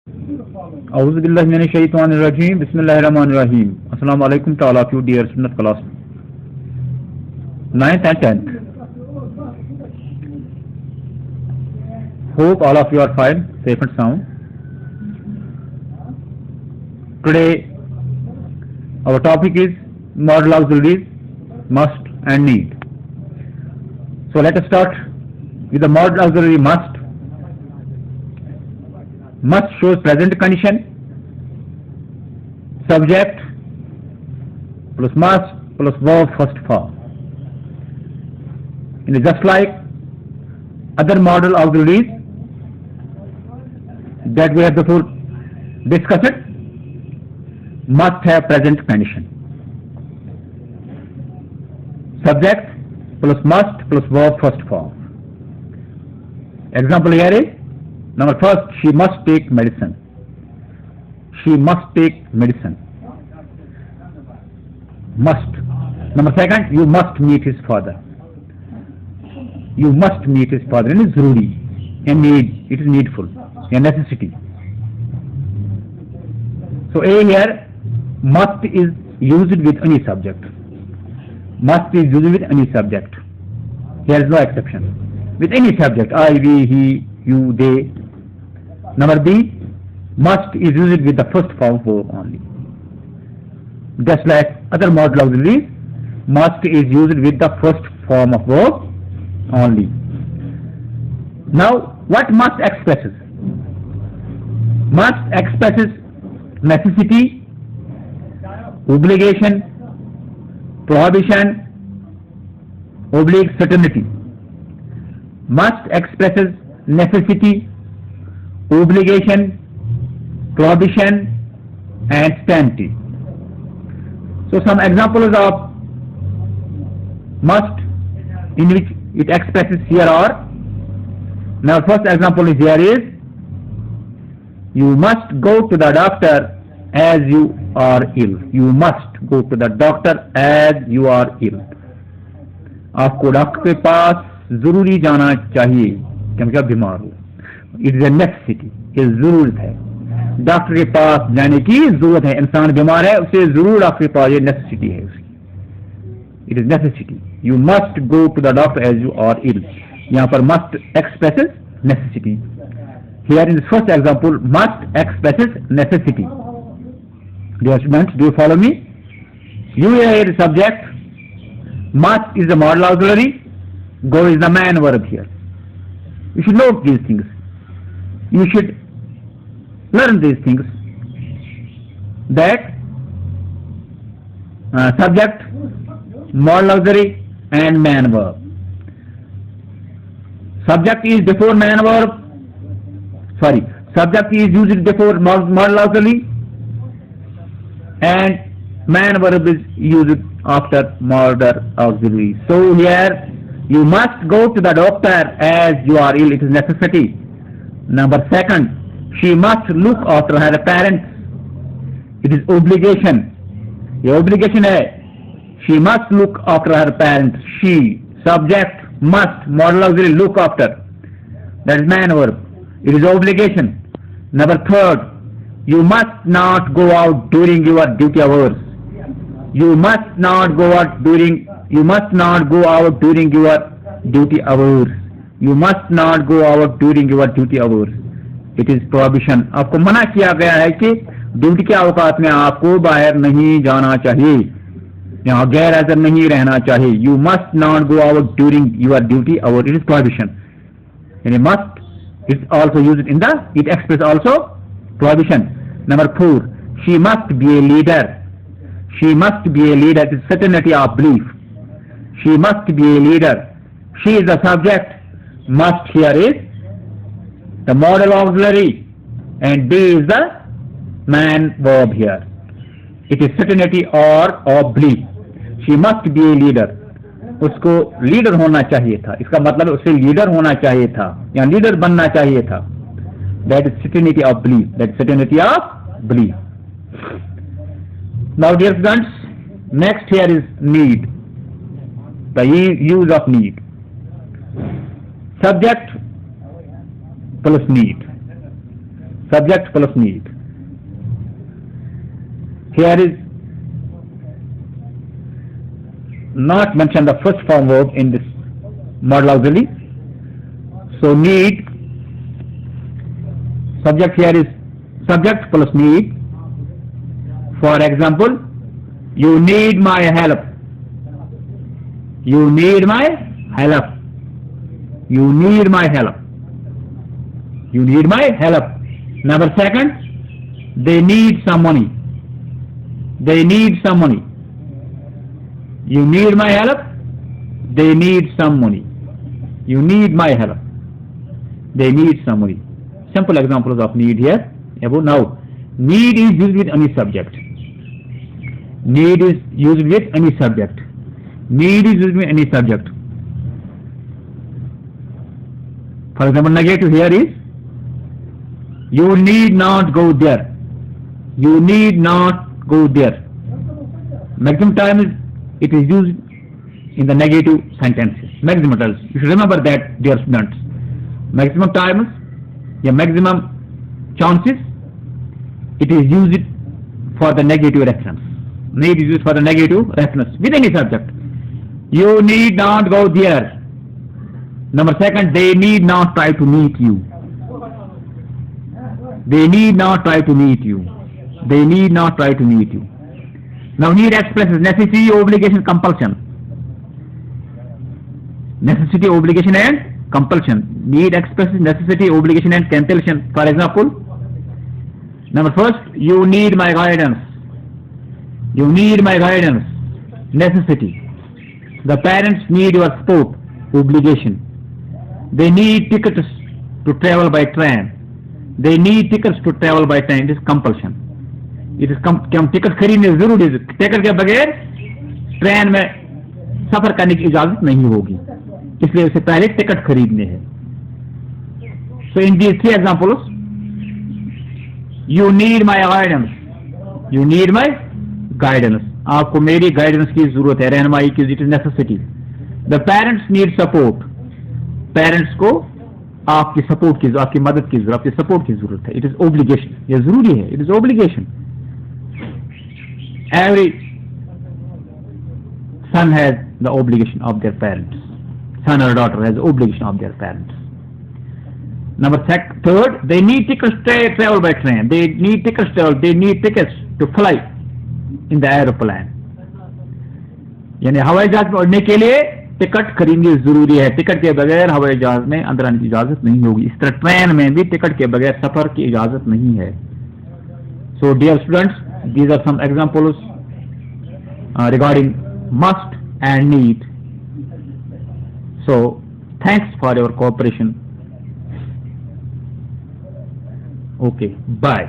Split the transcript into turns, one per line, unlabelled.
Auzubillahi minash shaitanir rajim. Bismillahirrahmanir rahim. Assalamu alaikum to all of you, dear student class 9th and 10th. Hope all of you are fine, safe and sound. Today our topic is modal auxiliaries, must and need. So let us start with the modal auxiliary must. Must shows present condition, subject plus must plus verb first form. And just like other modal auxiliaries that we have before discussed, must have present condition. Subject plus must plus verb first form. Example here is number first, she must take medicine. She must take medicine. Must. Number second, you must meet his father. You must meet his father. It is zaruri, a need. It is needful, a necessity. So A here, must is used with any subject. Must is used with any subject. There is no exception. With any subject, I, we, he, you, they. Number B, must is used with the first form verb only. Just like other modal auxiliaries, must is used with the first form of verb only. Now, what must expresses? Must expresses necessity, obligation, prohibition, oblique certainty. Must expresses necessity, obligation, prohibition, and certainty. So some examples of must in which it expresses here are, now first example is here is, you must go to the doctor as you are ill. You must go to the doctor as you are ill. आपको doctor के पास जरूरी जाना चाहिए क्योंकि आप बीमार हो. It is a necessity, ये जरूरत है. डॉक्टर के पास जाने की जरूरत है. इंसान बीमार है, उसे जरूर डॉक्टर के पास, ये नेसेसिटी है उसकी. It is necessity. You must go to the doctor as you are ill. यहाँ पर must expresses necessity. Here in the first example must expresses necessity. Dear students, do you follow me? You here is subject, must is the modal auxiliary, go is the main verb here. You should know these things. You should learn these things, that subject, modal auxiliary and main verb. Subject is before main verb, subject is used before modal auxiliary and main verb is used after modal auxiliary. So here you must go to the doctor as you are ill. It is necessity. Number second, she must look after her parents. It is obligation. ये obligation है. She must look after her parents. She, subject, must, modal auxiliary, look after. That is main verb. It is obligation. Number third, you must not go out during your duty hours. You must not go out during your duty hours. You must not go out during your duty hours. It is prohibition. आपको मना किया गया है कि duty के अवकाश में आपको बाहर नहीं जाना चाहिए, यहाँ गैर हाजिर नहीं रहना चाहिए. You must not go out during your duty hour. It is prohibition. And must is also used in the, it expresses also prohibition. Number 4, she must be a leader. She must be a leader. It is certainty of belief. She must be a leader. She is the subject. Must here is the modal auxiliary and be is the main verb here. It is certainty or of belief. She must be a leader. उसको leader होना चाहिए था. इसका मतलब उसे leader होना चाहिए था या लीडर बनना चाहिए था. That is certainty of belief. That is certainty of belief. Now dear students, next here is need. The use of need. Subject plus need. subject plus need. Here is not mentioned the first form verb in this model auxiliary. So need, subject here is subject plus need. For example, you need my help. You need my help. You need my help. You need my help. Number second, they need some money. They need some money. You need my help. They need some money. You need my help. They need some money. Simple examples of need here. Now, need is used with any subject. Need is used with any subject. Need is used with any subject. For example, negative here is you need not go there. You need not go there. Maximum time is it is used in the negative sentences. Maximum times. You should remember that, dear students. Maximum times, yeah, maximum chances, it is used for the negative reference. Need is used for the negative reference with any subject. You need not go there. Number second, they need not try to meet you. They need not try to meet you. They need not try to meet you. Now need expresses necessity, obligation, compulsion. Necessity, obligation and compulsion. Need expresses necessity, obligation and compulsion. For example, number first, you need my guidance. You need my guidance. Necessity. The parents need your support, obligation. They need tickets to travel by train. They need tickets to travel by train. It is compulsion. It is ticket खरीदने जरूरी है. Ticket के बगैर train में सफर करने की इजाजत नहीं होगी, इसलिए उससे पहले टिकट खरीदने हैं. So in these three examples, you need my guidance. You need my guidance. आपको मेरी गाइडेंस की जरूरत है, रहनुमाई की. It is necessity. The parents need support. Parents को आपकी सपोर्ट की, आपकी मदद की जरूरत, आपकी सपोर्ट की जरूरत है. It is obligation. ये जरूरी है. It is obligation. Every son has the obligation of their parents. Son or daughter has the obligation of their parents. Third, they need tickets to travel by train. They need tickets to travel. They need tickets to fly in the aeroplane. यानी हवाई जहाज में उड़ने के लिए ticket खरीदनी जरूरी है. टिकट के बगैर हवाई जहाज में अंदर आने की इजाजत नहीं होगी. इस तरह ट्रेन में भी टिकट के बगैर सफर की इजाजत नहीं है. So dear students, these are some examples regarding must and need. So thanks for your cooperation. Okay, bye.